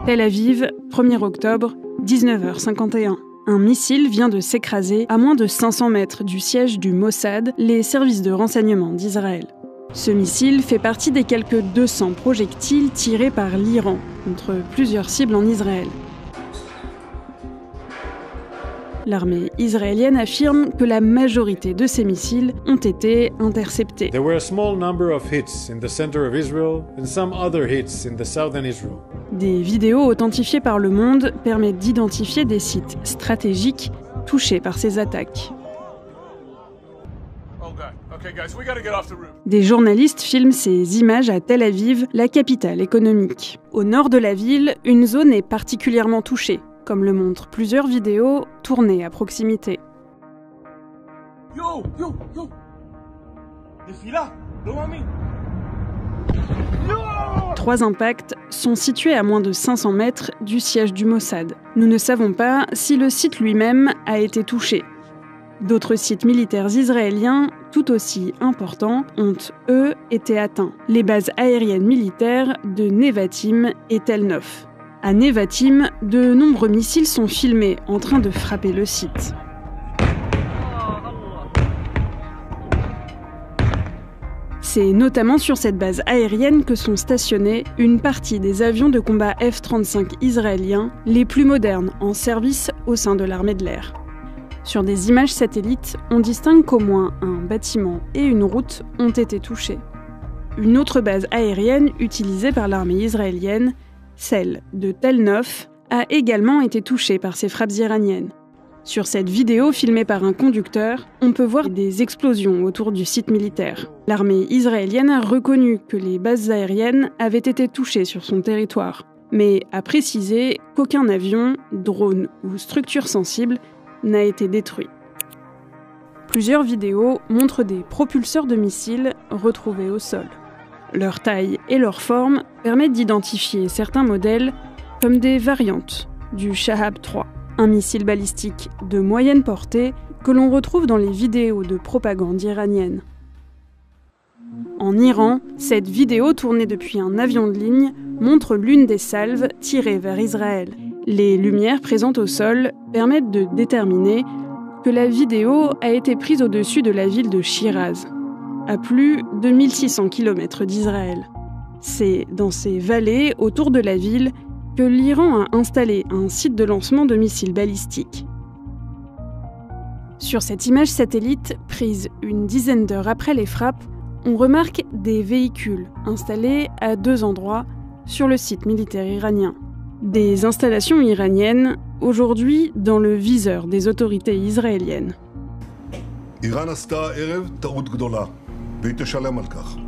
Tel Aviv, 1er octobre, 19h51. Un missile vient de s'écraser à moins de 500 mètres du siège du Mossad, les services de renseignement d'Israël. Ce missile fait partie des quelques 200 projectiles tirés par l'Iran contre plusieurs cibles en Israël. L'armée israélienne affirme que la majorité de ces missiles ont été interceptés. There were a small number of hits in the center of Israel and some other hits in the southern Israel. Des vidéos authentifiées par Le Monde permettent d'identifier des sites stratégiques touchés par ces attaques. Des journalistes filment ces images à Tel Aviv, la capitale économique. Au nord de la ville, une zone est particulièrement touchée, comme le montrent plusieurs vidéos tournées à proximité. Trois impacts sont situés à moins de 500 mètres du siège du Mossad. Nous ne savons pas si le site lui-même a été touché. D'autres sites militaires israéliens, tout aussi importants, ont, eux, été atteints. Les bases aériennes militaires de Nevatim et Tel Nof. À Nevatim, de nombreux missiles sont filmés en train de frapper le site. C'est notamment sur cette base aérienne que sont stationnés une partie des avions de combat F-35 israéliens, les plus modernes en service au sein de l'armée de l'air. Sur des images satellites, on distingue qu'au moins un bâtiment et une route ont été touchés. Une autre base aérienne utilisée par l'armée israélienne, celle de Tel Nof, a également été touchée par ces frappes iraniennes. Sur cette vidéo filmée par un conducteur, on peut voir des explosions autour du site militaire. L'armée israélienne a reconnu que les bases aériennes avaient été touchées sur son territoire, mais a précisé qu'aucun avion, drone ou structure sensible n'a été détruit. Plusieurs vidéos montrent des propulseurs de missiles retrouvés au sol. Leur taille et leur forme permettent d'identifier certains modèles comme des variantes du Shahab 3, un missile balistique de moyenne portée que l'on retrouve dans les vidéos de propagande iranienne. En Iran, cette vidéo tournée depuis un avion de ligne montre l'une des salves tirées vers Israël. Les lumières présentes au sol permettent de déterminer que la vidéo a été prise au-dessus de la ville de Shiraz, à plus de 1600 km d'Israël. C'est dans ces vallées autour de la ville que l'Iran a installé un site de lancement de missiles balistiques. Sur cette image satellite, prise une dizaine d'heures après les frappes, on remarque des véhicules installés à deux endroits sur le site militaire iranien. Des installations iraniennes, aujourd'hui dans le viseur des autorités israéliennes. Iran עשתה הערב טעות גדולה, והיא תשלם על כך.